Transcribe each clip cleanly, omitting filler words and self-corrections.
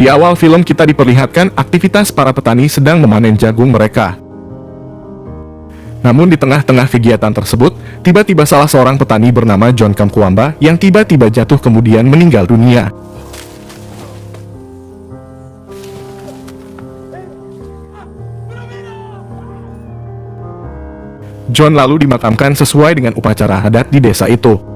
Di awal film kita diperlihatkan aktivitas para petani sedang memanen jagung mereka. Namun di tengah-tengah kegiatan tersebut, tiba-tiba salah seorang petani bernama John Kamkwamba yang tiba-tiba jatuh kemudian meninggal dunia. John lalu dimakamkan sesuai dengan upacara adat di desa itu.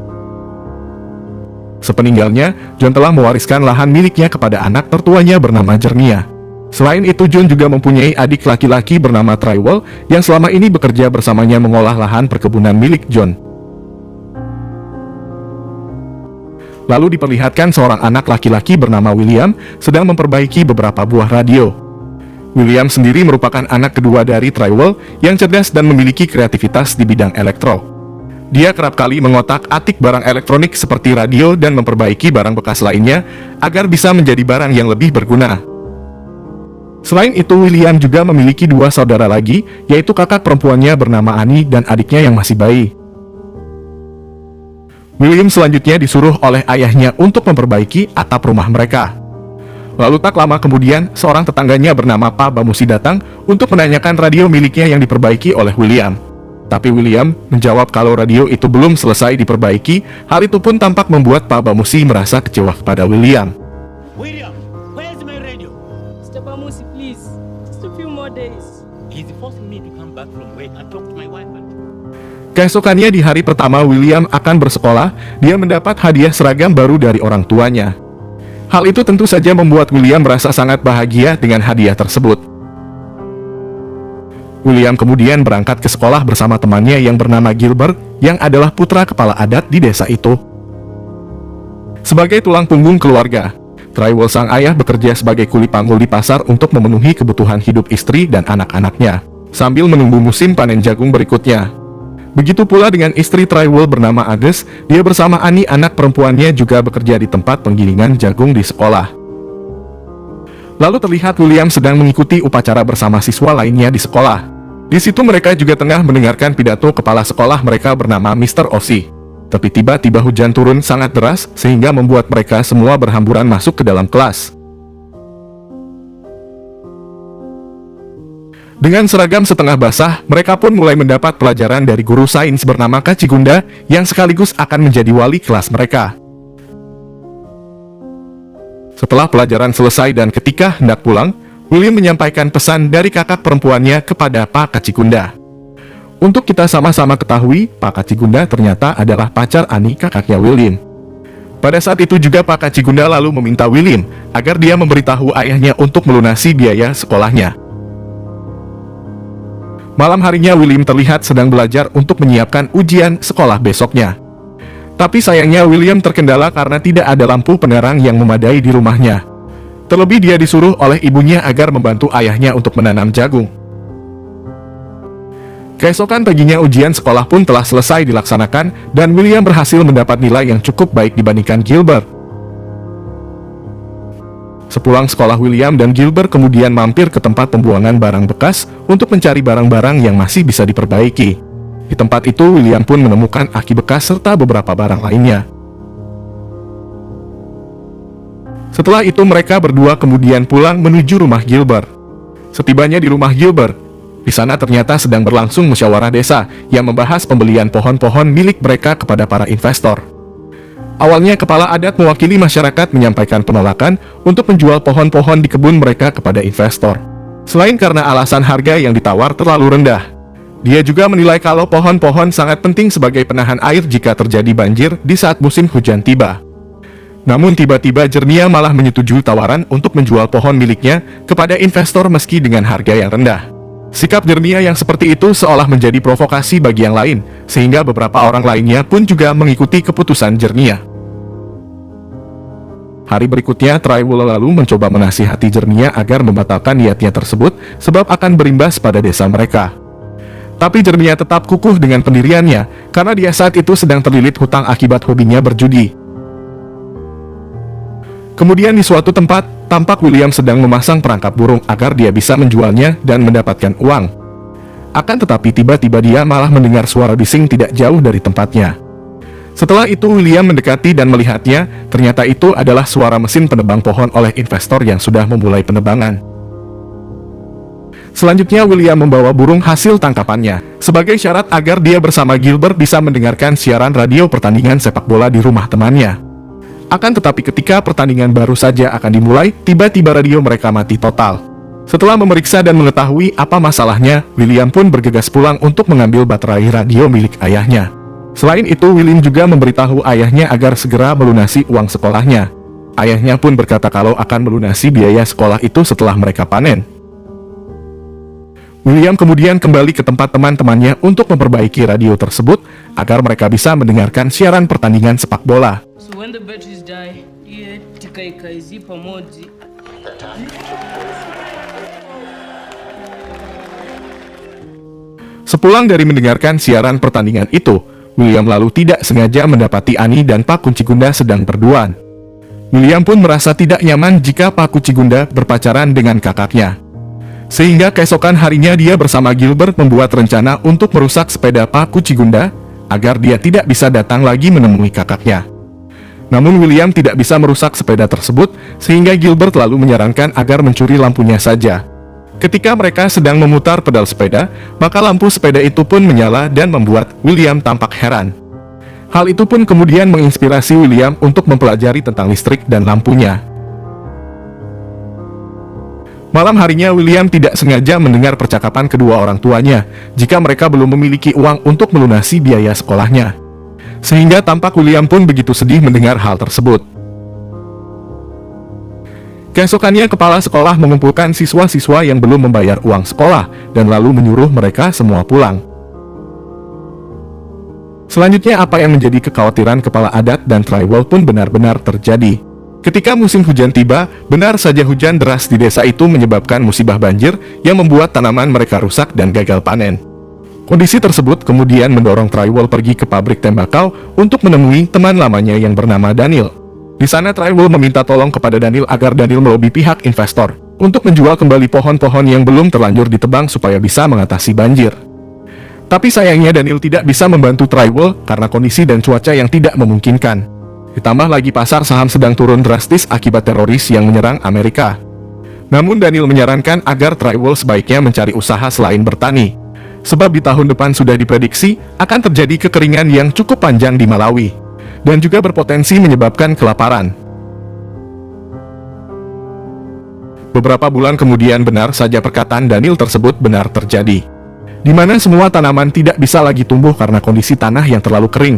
Sepeninggalnya, John telah mewariskan lahan miliknya kepada anak tertuanya bernama Jernia. Selain itu, John juga mempunyai adik laki-laki bernama Trywell yang selama ini bekerja bersamanya mengolah lahan perkebunan milik John. Lalu diperlihatkan seorang anak laki-laki bernama William sedang memperbaiki beberapa buah radio. William sendiri merupakan anak kedua dari Trywell yang cerdas dan memiliki kreativitas di bidang elektro. Dia kerap kali mengotak-atik barang elektronik seperti radio dan memperbaiki barang bekas lainnya agar bisa menjadi barang yang lebih berguna. Selain itu, William juga memiliki dua saudara lagi, yaitu kakak perempuannya bernama Annie dan adiknya yang masih bayi. William selanjutnya disuruh oleh ayahnya untuk memperbaiki atap rumah mereka. Lalu tak lama kemudian, seorang tetangganya bernama Pak Bamusi datang untuk menanyakan radio miliknya yang diperbaiki oleh William. Tapi William menjawab kalau radio itu belum selesai diperbaiki. Hal itu pun tampak membuat Pak Bamusi merasa kecewa kepada William. William, where's my radio? Mr. Bamusi, please. Just a few more days. He's forcing me to come back from work and talk to my wife. Keesokannya di hari pertama William akan bersekolah, dia mendapat hadiah seragam baru dari orang tuanya. Hal itu tentu saja membuat William merasa sangat bahagia dengan hadiah tersebut. William kemudian berangkat ke sekolah bersama temannya yang bernama Gilbert, yang adalah putra kepala adat di desa itu. Sebagai tulang punggung keluarga, Trywell sang ayah bekerja sebagai kuli panggul di pasar untuk memenuhi kebutuhan hidup istri dan anak-anaknya, sambil menunggu musim panen jagung berikutnya. Begitu pula dengan istri Trywell bernama Agnes, dia bersama Annie anak perempuannya juga bekerja di tempat penggilingan jagung di sekolah. Lalu terlihat William sedang mengikuti upacara bersama siswa lainnya di sekolah. Di situ mereka juga tengah mendengarkan pidato kepala sekolah mereka bernama Mr. Ossie. Tapi tiba-tiba hujan turun sangat deras sehingga membuat mereka semua berhamburan masuk ke dalam kelas. Dengan seragam setengah basah, mereka pun mulai mendapat pelajaran dari guru sains bernama Kak Cigunda yang sekaligus akan menjadi wali kelas mereka. Setelah pelajaran selesai dan ketika hendak pulang, William menyampaikan pesan dari kakak perempuannya kepada Pak Kacigunda. Untuk kita sama-sama ketahui, Pak Kacigunda ternyata adalah pacar Annie, kakaknya William. Pada saat itu juga Pak Kacigunda lalu meminta William agar dia memberitahu ayahnya untuk melunasi biaya sekolahnya. Malam harinya William terlihat sedang belajar untuk menyiapkan ujian sekolah besoknya. Tapi sayangnya William terkendala karena tidak ada lampu penerang yang memadai di rumahnya. Terlebih dia disuruh oleh ibunya agar membantu ayahnya untuk menanam jagung. Keesokan paginya ujian sekolah pun telah selesai dilaksanakan dan William berhasil mendapat nilai yang cukup baik dibandingkan Gilbert. Sepulang sekolah, William dan Gilbert kemudian mampir ke tempat pembuangan barang bekas untuk mencari barang-barang yang masih bisa diperbaiki. Di tempat itu William pun menemukan aki bekas serta beberapa barang lainnya. Setelah itu mereka berdua kemudian pulang menuju rumah Gilbert. Setibanya di rumah Gilbert, di sana ternyata sedang berlangsung musyawarah desa yang membahas pembelian pohon-pohon milik mereka kepada para investor. Awalnya kepala adat mewakili masyarakat menyampaikan penolakan untuk menjual pohon-pohon di kebun mereka kepada investor. Selain karena alasan harga yang ditawar terlalu rendah, dia juga menilai kalau pohon-pohon sangat penting sebagai penahan air jika terjadi banjir di saat musim hujan tiba. Namun tiba-tiba Jernia malah menyetujui tawaran untuk menjual pohon miliknya kepada investor meski dengan harga yang rendah. Sikap Jernia yang seperti itu seolah menjadi provokasi bagi yang lain, sehingga beberapa orang lainnya pun juga mengikuti keputusan Jernia. Hari berikutnya, Trywell lalu mencoba menasihati Jernia agar membatalkan niatnya tersebut sebab akan berimbas pada desa mereka. Tapi Jernia tetap kukuh dengan pendiriannya karena dia saat itu sedang terlilit hutang akibat hobinya berjudi. Kemudian di suatu tempat, tampak William sedang memasang perangkap burung agar dia bisa menjualnya dan mendapatkan uang. Akan tetapi tiba-tiba dia malah mendengar suara bising tidak jauh dari tempatnya. Setelah itu William mendekati dan melihatnya, ternyata itu adalah suara mesin penebang pohon oleh investor yang sudah memulai penebangan. Selanjutnya William membawa burung hasil tangkapannya, sebagai syarat agar dia bersama Gilbert bisa mendengarkan siaran radio pertandingan sepak bola di rumah temannya. Akan tetapi ketika pertandingan baru saja akan dimulai, tiba-tiba radio mereka mati total. Setelah memeriksa dan mengetahui apa masalahnya, William pun bergegas pulang untuk mengambil baterai radio milik ayahnya. Selain itu, William juga memberitahu ayahnya agar segera melunasi uang sekolahnya. Ayahnya pun berkata kalau akan melunasi biaya sekolah itu setelah mereka panen. William kemudian kembali ke tempat teman-temannya untuk memperbaiki radio tersebut agar mereka bisa mendengarkan siaran pertandingan sepak bola. So when the batteries die, yeah, tikaikai pamoja. Sepulang dari mendengarkan siaran pertandingan itu, William lalu tidak sengaja mendapati Annie dan Pak Kucigunda sedang berduaan. William pun merasa tidak nyaman jika Pak Kucigunda berpacaran dengan kakaknya. Sehingga keesokan harinya dia bersama Gilbert membuat rencana untuk merusak sepeda Pak Kucigunda, agar dia tidak bisa datang lagi menemui kakaknya. Namun William tidak bisa merusak sepeda tersebut, sehingga Gilbert lalu menyarankan agar mencuri lampunya saja. Ketika mereka sedang memutar pedal sepeda, maka lampu sepeda itu pun menyala dan membuat William tampak heran. Hal itu pun kemudian menginspirasi William untuk mempelajari tentang listrik dan lampunya. Malam harinya William tidak sengaja mendengar percakapan kedua orang tuanya jika mereka belum memiliki uang untuk melunasi biaya sekolahnya. Sehingga tampak William pun begitu sedih mendengar hal tersebut. Keesokannya kepala sekolah mengumpulkan siswa-siswa yang belum membayar uang sekolah dan lalu menyuruh mereka semua pulang. Selanjutnya apa yang menjadi kekhawatiran kepala adat dan Trywell pun benar-benar terjadi. Ketika musim hujan tiba, benar saja hujan deras di desa itu menyebabkan musibah banjir yang membuat tanaman mereka rusak dan gagal panen. Kondisi tersebut kemudian mendorong Trywell pergi ke pabrik tembakau untuk menemui teman lamanya yang bernama Daniel. Di sana Trywell meminta tolong kepada Daniel agar Daniel melobi pihak investor untuk menjual kembali pohon-pohon yang belum terlanjur ditebang supaya bisa mengatasi banjir. Tapi sayangnya Daniel tidak bisa membantu Trywell karena kondisi dan cuaca yang tidak memungkinkan. Ditambah lagi pasar saham sedang turun drastis akibat teroris yang menyerang Amerika. Namun Daniel menyarankan agar Trywell sebaiknya mencari usaha selain bertani. Sebab di tahun depan sudah diprediksi akan terjadi kekeringan yang cukup panjang di Malawi. Dan juga berpotensi menyebabkan kelaparan. Beberapa bulan kemudian benar saja perkataan Daniel tersebut benar terjadi. Di mana semua tanaman tidak bisa lagi tumbuh karena kondisi tanah yang terlalu kering.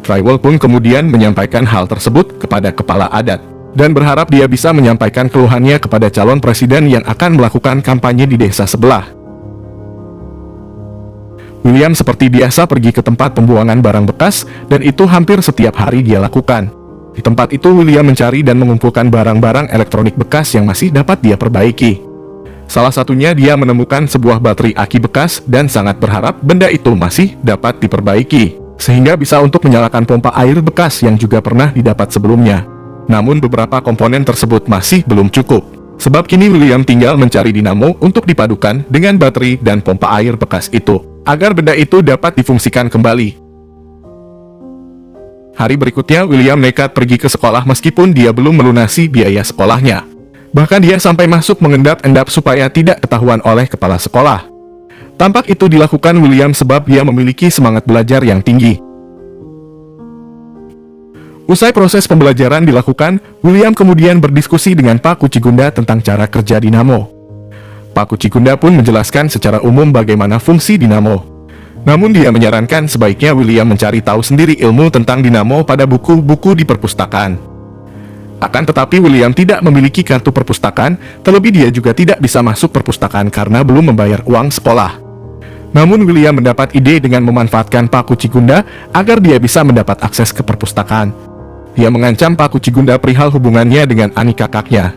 Trywell pun kemudian menyampaikan hal tersebut kepada kepala adat. Dan berharap dia bisa menyampaikan keluhannya kepada calon presiden yang akan melakukan kampanye di desa sebelah. William seperti biasa pergi ke tempat pembuangan barang bekas, dan itu hampir setiap hari dia lakukan. Di tempat itu William mencari dan mengumpulkan barang-barang elektronik bekas yang masih dapat dia perbaiki. Salah satunya dia menemukan sebuah baterai aki bekas dan sangat berharap benda itu masih dapat diperbaiki, sehingga bisa untuk menyalakan pompa air bekas yang juga pernah didapat sebelumnya. Namun beberapa komponen tersebut masih belum cukup, sebab kini William tinggal mencari dinamo untuk dipadukan dengan baterai dan pompa air bekas itu, agar benda itu dapat difungsikan kembali. Hari berikutnya, William nekat pergi ke sekolah meskipun dia belum melunasi biaya sekolahnya. Bahkan dia sampai masuk mengendap-endap supaya tidak ketahuan oleh kepala sekolah. Tampak itu dilakukan William sebab dia memiliki semangat belajar yang tinggi. Usai proses pembelajaran dilakukan, William kemudian berdiskusi dengan Pak Kucigunda tentang cara kerja dinamo. Pak Kucigunda pun menjelaskan secara umum bagaimana fungsi dinamo. Namun dia menyarankan sebaiknya William mencari tahu sendiri ilmu tentang dinamo pada buku-buku di perpustakaan. Akan tetapi William tidak memiliki kartu perpustakaan, terlebih dia juga tidak bisa masuk perpustakaan karena belum membayar uang sekolah. Namun William mendapat ide dengan memanfaatkan Pak Kucigunda agar dia bisa mendapat akses ke perpustakaan. Dia mengancam Pak Kucigunda perihal hubungannya dengan Annie kakaknya.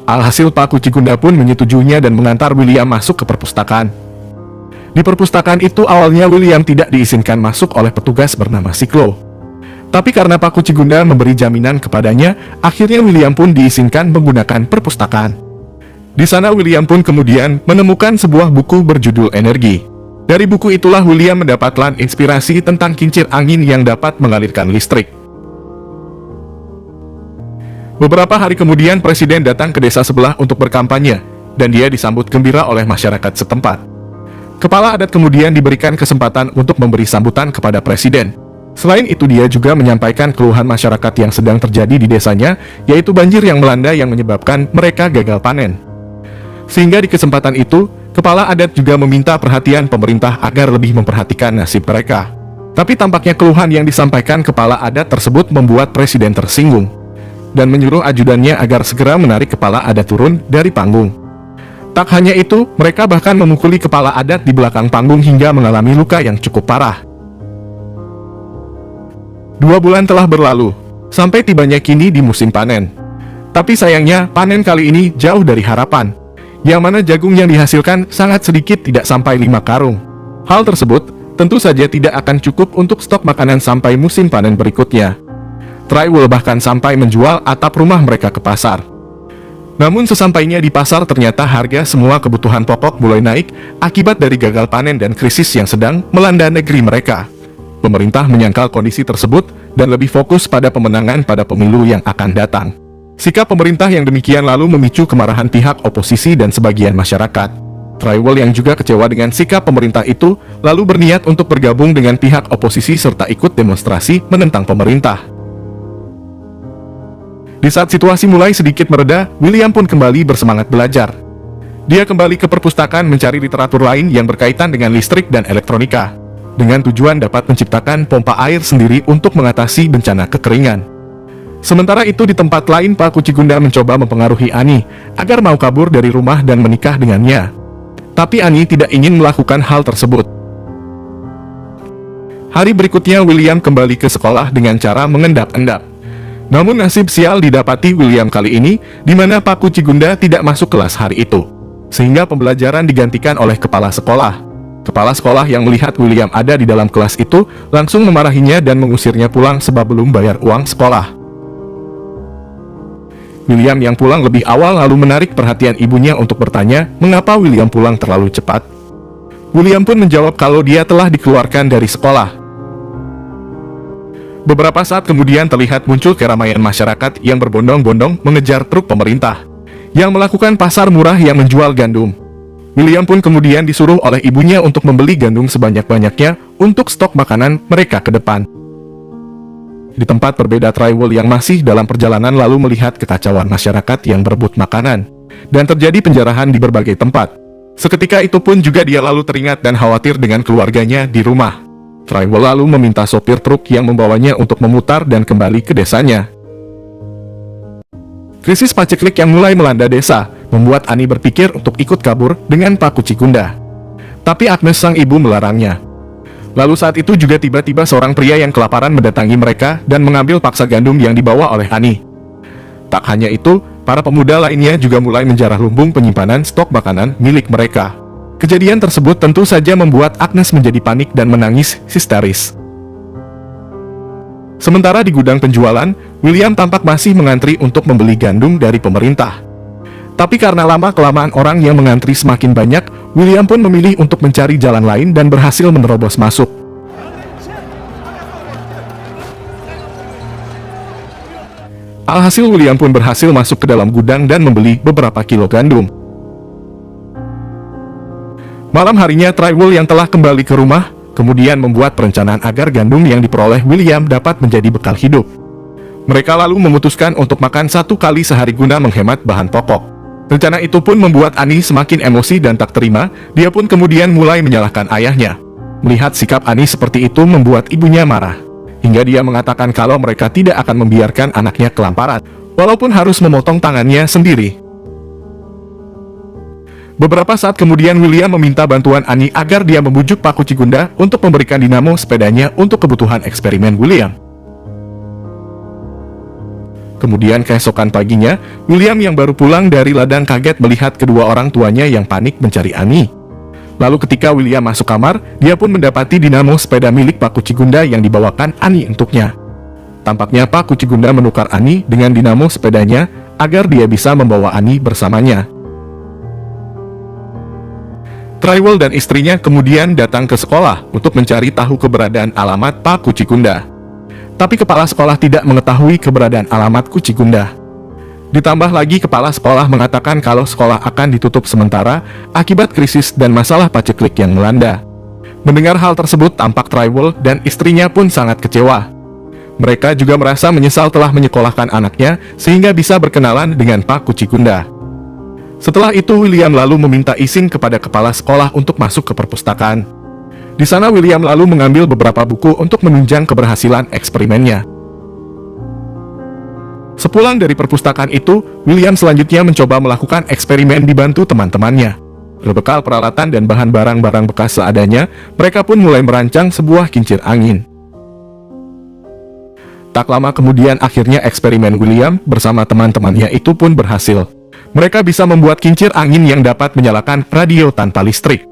Alhasil Pak Kucigunda pun menyetujuinya dan mengantar William masuk ke perpustakaan. Di perpustakaan itu awalnya William tidak diizinkan masuk oleh petugas bernama Siklo. Tapi karena Pak Kucigunda memberi jaminan kepadanya, akhirnya William pun diizinkan menggunakan perpustakaan. Di sana William pun kemudian menemukan sebuah buku berjudul Energi. Dari buku itulah William mendapatkan inspirasi tentang kincir angin yang dapat mengalirkan listrik. Beberapa hari kemudian presiden datang ke desa sebelah untuk berkampanye, dan dia disambut gembira oleh masyarakat setempat. Kepala adat kemudian diberikan kesempatan untuk memberi sambutan kepada presiden. Selain itu dia juga menyampaikan keluhan masyarakat yang sedang terjadi di desanya, yaitu banjir yang melanda yang menyebabkan mereka gagal panen. Sehingga di kesempatan itu, kepala adat juga meminta perhatian pemerintah agar lebih memperhatikan nasib mereka. Tapi tampaknya keluhan yang disampaikan kepala adat tersebut membuat presiden tersinggung, dan menyuruh ajudannya agar segera menarik kepala adat turun dari panggung. Tak hanya itu, mereka bahkan memukuli kepala adat di belakang panggung hingga mengalami luka yang cukup parah. 2 bulan telah berlalu, sampai tibanya kini di musim panen. Tapi sayangnya, panen kali ini jauh dari harapan, yang mana jagung yang dihasilkan sangat sedikit, tidak sampai 5 karung. Hal tersebut tentu saja tidak akan cukup untuk stok makanan sampai musim panen berikutnya. Traiwell bahkan sampai menjual atap rumah mereka ke pasar. Namun sesampainya di pasar ternyata harga semua kebutuhan pokok mulai naik akibat dari gagal panen dan krisis yang sedang melanda negeri mereka. Pemerintah menyangkal kondisi tersebut dan lebih fokus pada pemenangan pada pemilu yang akan datang. Sikap pemerintah yang demikian lalu memicu kemarahan pihak oposisi dan sebagian masyarakat. Traiwell yang juga kecewa dengan sikap pemerintah itu lalu berniat untuk bergabung dengan pihak oposisi serta ikut demonstrasi menentang pemerintah. Di saat situasi mulai sedikit mereda, William pun kembali bersemangat belajar. Dia kembali ke perpustakaan mencari literatur lain yang berkaitan dengan listrik dan elektronika, dengan tujuan dapat menciptakan pompa air sendiri untuk mengatasi bencana kekeringan. Sementara itu di tempat lain, Pak Kucigunda mencoba mempengaruhi Ani agar mau kabur dari rumah dan menikah dengannya. Tapi Ani tidak ingin melakukan hal tersebut. Hari berikutnya William kembali ke sekolah dengan cara mengendap-endap. Namun nasib sial didapati William kali ini, di mana Pak Kucigunda tidak masuk kelas hari itu, sehingga pembelajaran digantikan oleh kepala sekolah. Kepala sekolah yang melihat William ada di dalam kelas itu langsung memarahinya dan mengusirnya pulang sebab belum bayar uang sekolah. William yang pulang lebih awal lalu menarik perhatian ibunya untuk bertanya mengapa William pulang terlalu cepat. William pun menjawab kalau dia telah dikeluarkan dari sekolah. Beberapa saat kemudian terlihat muncul keramaian masyarakat yang berbondong-bondong mengejar truk pemerintah yang melakukan pasar murah yang menjual gandum. William pun kemudian disuruh oleh ibunya untuk membeli gandum sebanyak-banyaknya untuk stok makanan mereka ke depan. Di tempat berbeda, Traiwell yang masih dalam perjalanan lalu melihat kekacauan masyarakat yang berebut makanan, dan terjadi penjarahan di berbagai tempat. Seketika itu pun juga dia lalu teringat dan khawatir dengan keluarganya di rumah. Traiwell lalu meminta sopir truk yang membawanya untuk memutar dan kembali ke desanya. Krisis paceklik yang mulai melanda desa membuat Ani berpikir untuk ikut kabur dengan Pak Kucigunda. Tapi Agnes sang ibu melarangnya. Lalu saat itu juga tiba-tiba seorang pria yang kelaparan mendatangi mereka dan mengambil paksa gandum yang dibawa oleh Ani. Tak hanya itu, para pemuda lainnya juga mulai menjarah lumbung penyimpanan stok makanan milik mereka. Kejadian tersebut tentu saja membuat Agnes menjadi panik dan menangis histeris. Sementara di gudang penjualan, William tampak masih mengantri untuk membeli gandum dari pemerintah. Tapi karena lama-kelamaan orang yang mengantri semakin banyak, William pun memilih untuk mencari jalan lain dan berhasil menerobos masuk. Alhasil William pun berhasil masuk ke dalam gudang dan membeli beberapa kilo gandum. Malam harinya, Traiwell yang telah kembali ke rumah, kemudian membuat perencanaan agar gandum yang diperoleh William dapat menjadi bekal hidup. Mereka lalu memutuskan untuk makan 1 kali sehari guna menghemat bahan pokok. Rencana itu pun membuat Ani semakin emosi dan tak terima, dia pun kemudian mulai menyalahkan ayahnya. Melihat sikap Ani seperti itu membuat ibunya marah, hingga dia mengatakan kalau mereka tidak akan membiarkan anaknya kelaparan, walaupun harus memotong tangannya sendiri. Beberapa saat kemudian William meminta bantuan Ani agar dia membujuk Pak Kucigunda untuk memberikan dinamo sepedanya untuk kebutuhan eksperimen William. Kemudian keesokan paginya, William yang baru pulang dari ladang kaget melihat kedua orang tuanya yang panik mencari Ani. Lalu ketika William masuk kamar, dia pun mendapati dinamo sepeda milik Pak Kucigunda yang dibawakan Ani untuknya. Tampaknya Pak Kucigunda menukar Ani dengan dinamo sepedanya agar dia bisa membawa Ani bersamanya. Trywell dan istrinya kemudian datang ke sekolah untuk mencari tahu keberadaan alamat Pak Kucikunda. Tapi kepala sekolah tidak mengetahui keberadaan alamat Kucikunda. Ditambah lagi kepala sekolah mengatakan kalau sekolah akan ditutup sementara akibat krisis dan masalah paceklik yang melanda. Mendengar hal tersebut, tampak Trywell dan istrinya pun sangat kecewa. Mereka juga merasa menyesal telah menyekolahkan anaknya sehingga bisa berkenalan dengan Pak Kucikunda. Setelah itu, William lalu meminta izin kepada kepala sekolah untuk masuk ke perpustakaan. Di sana William lalu mengambil beberapa buku untuk menunjang keberhasilan eksperimennya. Sepulang dari perpustakaan itu, William selanjutnya mencoba melakukan eksperimen dibantu teman-temannya. Berbekal peralatan dan bahan barang-barang bekas seadanya, mereka pun mulai merancang sebuah kincir angin. Tak lama kemudian akhirnya eksperimen William bersama teman-temannya itu pun berhasil. Mereka bisa membuat kincir angin yang dapat menyalakan radio tanpa listrik.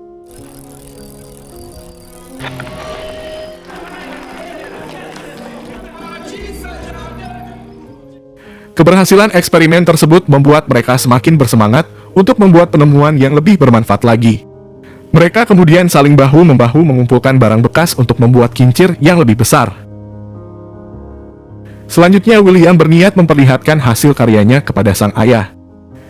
Keberhasilan eksperimen tersebut membuat mereka semakin bersemangat untuk membuat penemuan yang lebih bermanfaat lagi. Mereka kemudian saling bahu-membahu mengumpulkan barang bekas untuk membuat kincir yang lebih besar. Selanjutnya, William berniat memperlihatkan hasil karyanya kepada sang ayah.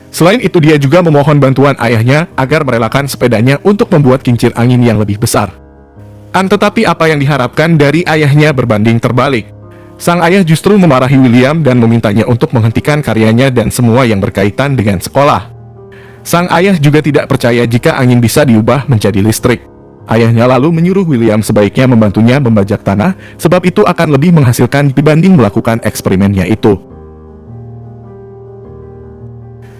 Selain itu, dia juga memohon bantuan ayahnya agar merelakan sepedanya untuk membuat kincir angin yang lebih besar. Tetapi apa yang diharapkan dari ayahnya berbanding terbalik. Sang ayah justru memarahi William dan memintanya untuk menghentikan karyanya dan semua yang berkaitan dengan sekolah. Sang ayah juga tidak percaya jika angin bisa diubah menjadi listrik. Ayahnya lalu menyuruh William sebaiknya membantunya membajak tanah, sebab itu akan lebih menghasilkan dibanding melakukan eksperimennya itu.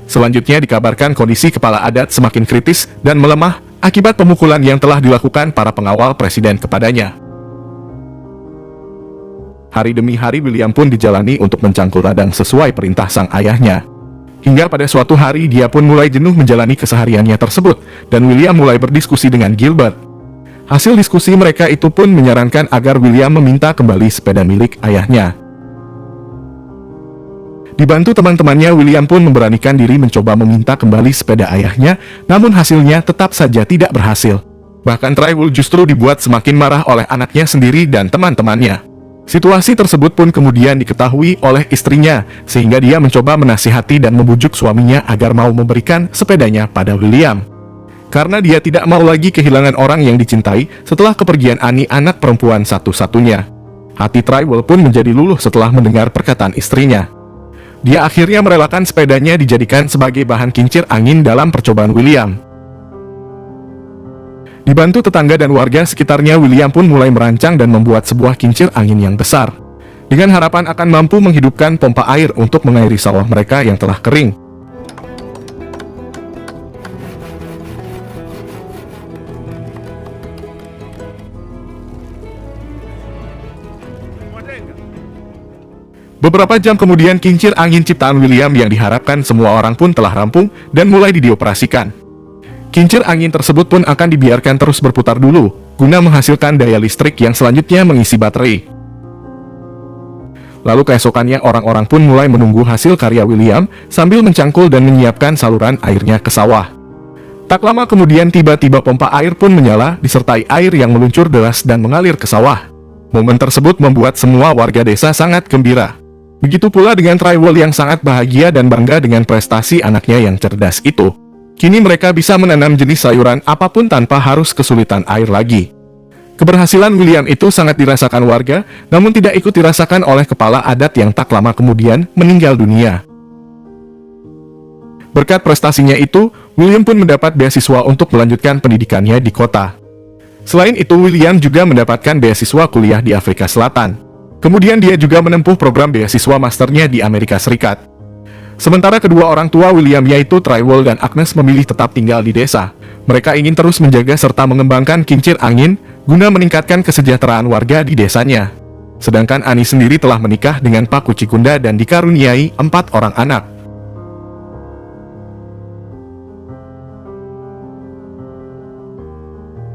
Selanjutnya dikabarkan kondisi kepala adat semakin kritis dan melemah akibat pemukulan yang telah dilakukan para pengawal presiden kepadanya. Hari demi hari William pun dijalani untuk mencangkul ladang sesuai perintah sang ayahnya. Hingga pada suatu hari dia pun mulai jenuh menjalani kesehariannya tersebut, dan William mulai berdiskusi dengan Gilbert. Hasil diskusi mereka itu pun menyarankan agar William meminta kembali sepeda milik ayahnya. Dibantu teman-temannya, William pun memberanikan diri mencoba meminta kembali sepeda ayahnya, namun hasilnya tetap saja tidak berhasil. Bahkan Trywell justru dibuat semakin marah oleh anaknya sendiri dan teman-temannya. Situasi tersebut pun kemudian diketahui oleh istrinya, sehingga dia mencoba menasihati dan membujuk suaminya agar mau memberikan sepedanya pada William. Karena dia tidak mau lagi kehilangan orang yang dicintai setelah kepergian Annie, anak perempuan satu-satunya. Hati Trywell pun menjadi luluh setelah mendengar perkataan istrinya. Dia akhirnya merelakan sepedanya dijadikan sebagai bahan kincir angin dalam percobaan William. Dibantu tetangga dan warga sekitarnya, William pun mulai merancang dan membuat sebuah kincir angin yang besar, dengan harapan akan mampu menghidupkan pompa air untuk mengairi sawah mereka yang telah kering. Beberapa jam kemudian, kincir angin ciptaan William yang diharapkan semua orang pun telah rampung dan mulai dioperasikan. Kincir angin tersebut pun akan dibiarkan terus berputar dulu, guna menghasilkan daya listrik yang selanjutnya mengisi baterai. Lalu keesokannya orang-orang pun mulai menunggu hasil karya William sambil mencangkul dan menyiapkan saluran airnya ke sawah. Tak lama kemudian tiba-tiba pompa air pun menyala disertai air yang meluncur deras dan mengalir ke sawah. Momen tersebut membuat semua warga desa sangat gembira. Begitu pula dengan Trywell yang sangat bahagia dan bangga dengan prestasi anaknya yang cerdas itu. Kini mereka bisa menanam jenis sayuran apapun tanpa harus kesulitan air lagi. Keberhasilan William itu sangat dirasakan warga, namun tidak ikut dirasakan oleh kepala adat yang tak lama kemudian meninggal dunia. Berkat prestasinya itu, William pun mendapat beasiswa untuk melanjutkan pendidikannya di kota. Selain itu, William juga mendapatkan beasiswa kuliah di Afrika Selatan. Kemudian dia juga menempuh program beasiswa masternya di Amerika Serikat. Sementara kedua orang tua William, yaitu Trywell dan Agnes, memilih tetap tinggal di desa. Mereka ingin terus menjaga serta mengembangkan kincir angin guna meningkatkan kesejahteraan warga di desanya. Sedangkan Annie sendiri telah menikah dengan Pak Kucikunda dan dikaruniai 4 orang anak.